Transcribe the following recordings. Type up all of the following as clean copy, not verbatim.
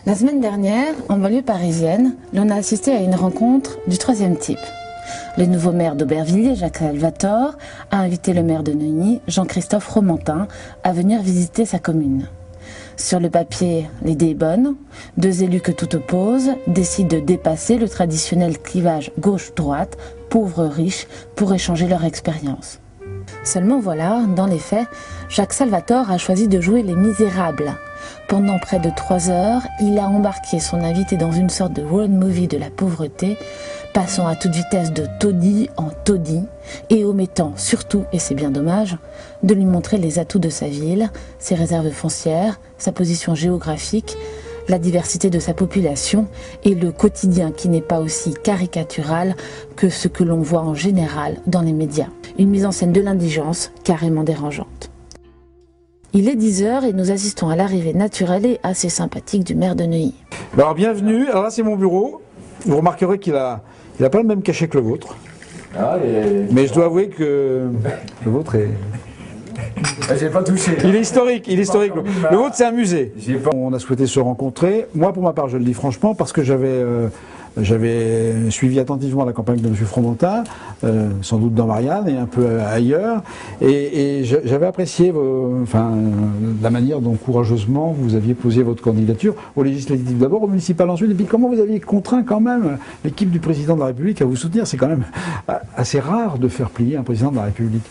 La semaine dernière, en banlieue parisienne, l'on a assisté à une rencontre du troisième type. Le nouveau maire d'Aubervilliers, Jacques Salvatore, a invité le maire de Neuilly, Jean-Christophe Romantin, à venir visiter sa commune. Sur le papier, l'idée est bonne. Deux élus que tout oppose décident de dépasser le traditionnel clivage gauche-droite, pauvres-riches, pour échanger leur expérience. Seulement voilà, dans les faits, Jacques Salvatore a choisi de jouer les misérables. Pendant près de 3 heures, il a embarqué son invité dans une sorte de road movie de la pauvreté, passant à toute vitesse de taudis en taudis et omettant surtout, et c'est bien dommage, de lui montrer les atouts de sa ville, ses réserves foncières, sa position géographique, la diversité de sa population et le quotidien qui n'est pas aussi caricatural que ce que l'on voit en général dans les médias. Une mise en scène de l'indigence carrément dérangeante. Il est 10 h et nous assistons à l'arrivée naturelle et assez sympathique du maire de Neuilly. Alors bienvenue, alors là c'est mon bureau. Vous remarquerez qu'il a pas le même cachet que le vôtre. Ah, mais je dois avouer que le vôtre est... J'ai pas touché. Il est historique, il est historique. Le vôtre c'est un musée. On a souhaité se rencontrer. Moi pour ma part je le dis franchement parce que j'avais suivi attentivement la campagne de M. Fromentin, sans doute dans Marianne et un peu ailleurs, et j'avais apprécié la manière dont courageusement vous aviez posé votre candidature aux législatives d'abord, aux municipales ensuite, et puis comment vous aviez contraint quand même l'équipe du président de la République à vous soutenir. C'est quand même assez rare de faire plier un président de la République.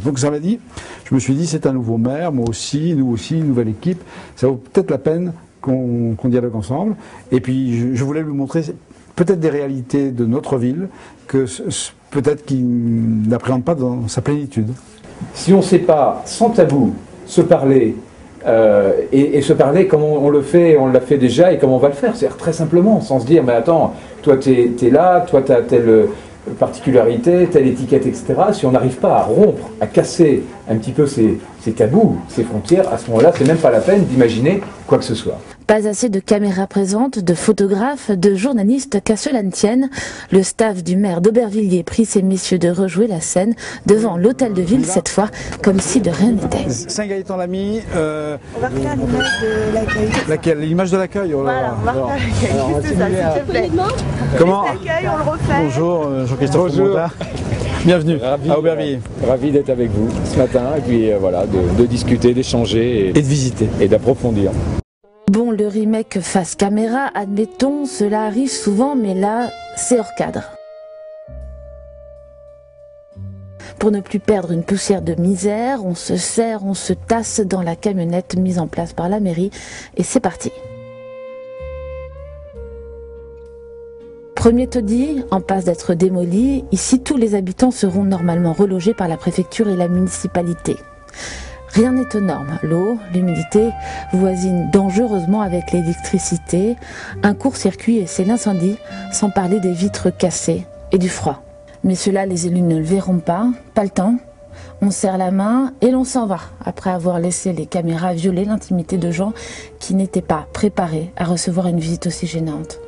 Donc ça m'a dit, je me suis dit c'est un nouveau maire, moi aussi, nous aussi, une nouvelle équipe, ça vaut peut-être la peine qu'on dialogue ensemble, et puis je voulais lui montrer peut-être des réalités de notre ville que peut-être qu'il n'appréhende pas dans sa plénitude. Si on ne sait pas, sans tabou, se parler, et se parler comme on le fait, on l'a fait déjà, et comme on va le faire, c'est-à-dire très simplement, sans se dire, mais attends, toi t'es là, toi t'as telle particularité, telle étiquette, etc. Si on n'arrive pas à rompre, à casser un petit peu ces tabous, ces frontières, à ce moment-là, c'est même pas la peine d'imaginer quoi que ce soit. Pas assez de caméras présentes, de photographes, de journalistes, qu'à cela ne tienne, le staff du maire d'Aubervilliers prie ces messieurs de rejouer la scène devant l'hôtel de ville cette fois, comme si de rien n'était. Saint-Gaëtan l'ami. On va refaire l'image de l'accueil. Laquelle? L'image de l'accueil. Voilà, on va refaire l'accueil, juste ça, s'il te plaît. Comment? L'accueil, on le refait. Bonjour, Jean-Christophe Romantin. Bienvenue à Aubervilliers. Ravi d'être avec vous ce matin et puis voilà, de discuter, d'échanger et de visiter et d'approfondir. Bon, le remake face caméra, admettons, cela arrive souvent, mais là, c'est hors cadre. Pour ne plus perdre une poussière de misère, on se serre, on se tasse dans la camionnette mise en place par la mairie, et c'est parti. Premier taudis, en passe d'être démoli, ici tous les habitants seront normalement relogés par la préfecture et la municipalité. Rien n'est aux normes. L'eau, l'humidité voisinent dangereusement avec l'électricité, un court-circuit et c'est l'incendie, sans parler des vitres cassées et du froid. Mais cela, les élus ne le verront pas le temps. On serre la main et l'on s'en va, après avoir laissé les caméras violer l'intimité de gens qui n'étaient pas préparés à recevoir une visite aussi gênante.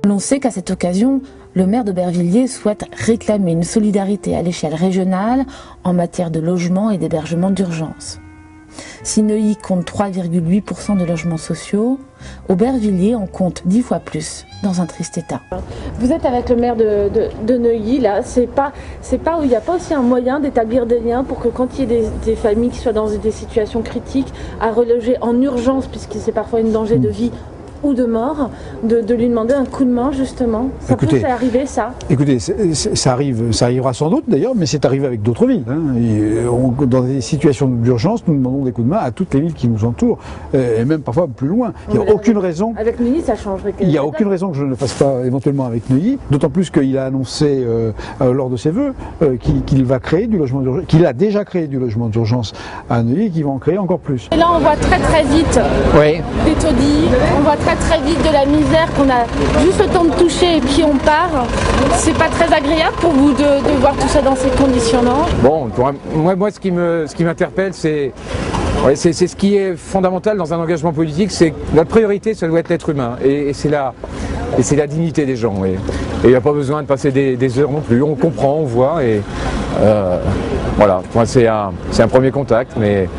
L'on sait qu'à cette occasion, le maire d'Aubervilliers souhaite réclamer une solidarité à l'échelle régionale en matière de logement et d'hébergement d'urgence. Si Neuilly compte 3,8% de logements sociaux, Aubervilliers en compte 10 fois plus, dans un triste état. Vous êtes avec le maire de Neuilly, là, c'est pas où il n'y a pas aussi un moyen d'établir des liens pour que quand il y ait des familles qui soient dans des situations critiques, à reloger en urgence, puisque c'est parfois une danger de vie, ou de mort, de lui demander un coup de main justement. Ça peut arriver ça? Écoutez, ça arrivera sans doute d'ailleurs, mais c'est arrivé avec d'autres villes. Hein. Dans des situations d'urgence, nous demandons des coups de main à toutes les villes qui nous entourent, et même parfois plus loin. Il n'y a aucune raison. Avec Neuilly, ça changerait. Il n'y a aucune raison que je ne le fasse pas éventuellement avec Neuilly, d'autant plus qu'il a annoncé lors de ses vœux qu'il va créer du logement d'urgence, qu'il a déjà créé du logement d'urgence à Neuilly et qu'il va en créer encore plus. Et là, on voit très vite des taudis, on voit très vite de la misère qu'on a juste le temps de toucher et puis on part. C'est pas très agréable pour vous de voir tout ça dans ces conditions-là? Bon, moi ce qui m'interpelle, c'est ce qui est fondamental dans un engagement politique, c'est que notre priorité, ça doit être l'être humain. Et c'est la dignité des gens. Et il n'y a pas besoin de passer des heures non plus. On comprend, on voit. Et voilà, c'est un premier contact, mais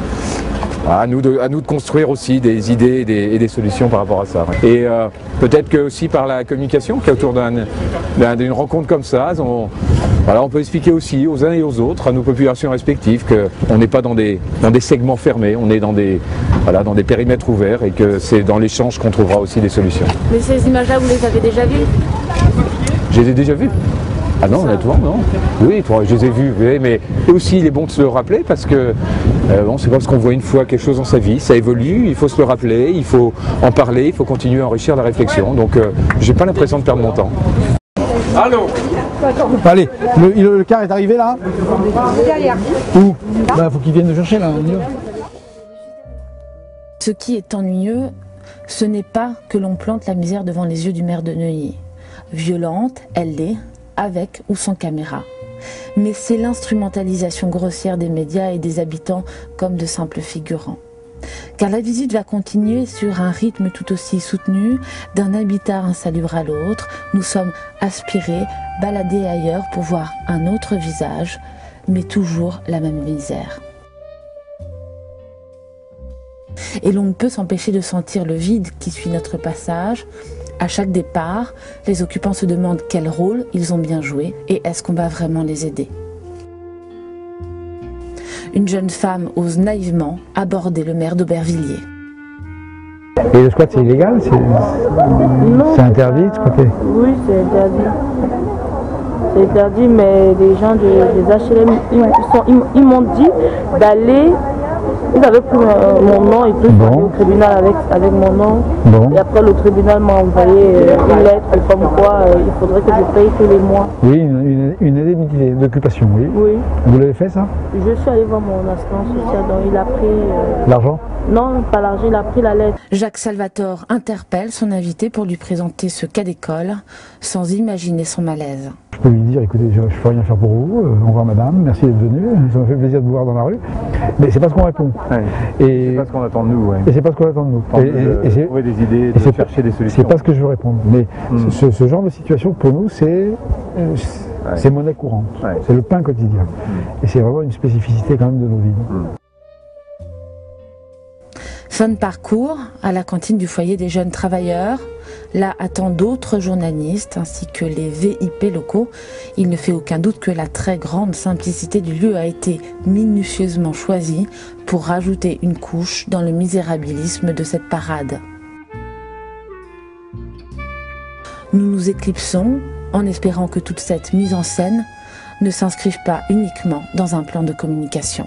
à nous de construire aussi des idées et des solutions par rapport à ça. Et peut-être que aussi par la communication qu'il y a autour d'une rencontre comme ça, on peut expliquer aussi aux uns et aux autres, à nos populations respectives, qu'on n'est pas dans des segments fermés, on est dans des périmètres ouverts et que c'est dans l'échange qu'on trouvera aussi des solutions. Mais ces images-là, vous les avez déjà vues? Je les ai déjà vues. Ah non, honnêtement, non. Oui, je les ai vus, mais aussi il est bon de se le rappeler parce que c'est pas parce qu'on voit une fois quelque chose dans sa vie, ça évolue, il faut se le rappeler, il faut en parler, il faut continuer à enrichir la réflexion. Donc j'ai pas l'impression de perdre mon temps. Allô? Allez, le car est arrivé là? Derrière. Où? Bah, faut qu'il vienne nous chercher là, on y va. Ce qui est ennuyeux, ce n'est pas que l'on plante la misère devant les yeux du maire de Neuilly. Violente, elle l'est, avec ou sans caméra. Mais c'est l'instrumentalisation grossière des médias et des habitants comme de simples figurants. Car la visite va continuer sur un rythme tout aussi soutenu, d'un habitat insalubre à l'autre. Nous sommes aspirés, baladés ailleurs pour voir un autre visage, mais toujours la même misère. Et l'on ne peut s'empêcher de sentir le vide qui suit notre passage. À chaque départ, les occupants se demandent quel rôle ils ont bien joué et est-ce qu'on va vraiment les aider. Une jeune femme ose naïvement aborder le maire d'Aubervilliers. Et le squat c'est illégal? C'est interdit de squatter? Oui, c'est interdit. C'est interdit, mais les gens des HLM, ils m'ont dit d'aller. Ils avaient pris mon nom et tout, bon. Au tribunal avec mon nom. Bon. Et après le tribunal m'a envoyé une lettre comme quoi il faudrait que je paye tous les mois. Oui, une indemnité d'occupation, oui. Oui. Vous l'avez fait ça? Je suis allée voir mon assistant social, donc il a pris... L'argent? Non, pas l'argent, il a pris la lettre. Jacques Salvatore interpelle son invité pour lui présenter ce cas d'école, sans imaginer son malaise. Je peux lui dire, écoutez, je ne peux rien faire pour vous, au revoir madame, merci d'être venue, ça m'a fait plaisir de vous voir dans la rue. Mais c'est pas ce qu'on répond. Ouais. Et c'est pas ce qu'on attend de nous. Ouais. Et c'est pas ce qu'on attend de nous. Et trouver des idées, de chercher des solutions. C'est pas ce que je veux répondre. Mais ce genre de situation, pour nous, c'est monnaie courante. Ouais. C'est le pain quotidien. Et c'est vraiment une spécificité quand même de nos vies. Fin de parcours à la cantine du foyer des jeunes travailleurs. Là attendent d'autres journalistes ainsi que les VIP locaux. Il ne fait aucun doute que la très grande simplicité du lieu a été minutieusement choisie pour rajouter une couche dans le misérabilisme de cette parade. Nous nous éclipsons en espérant que toute cette mise en scène ne s'inscrive pas uniquement dans un plan de communication.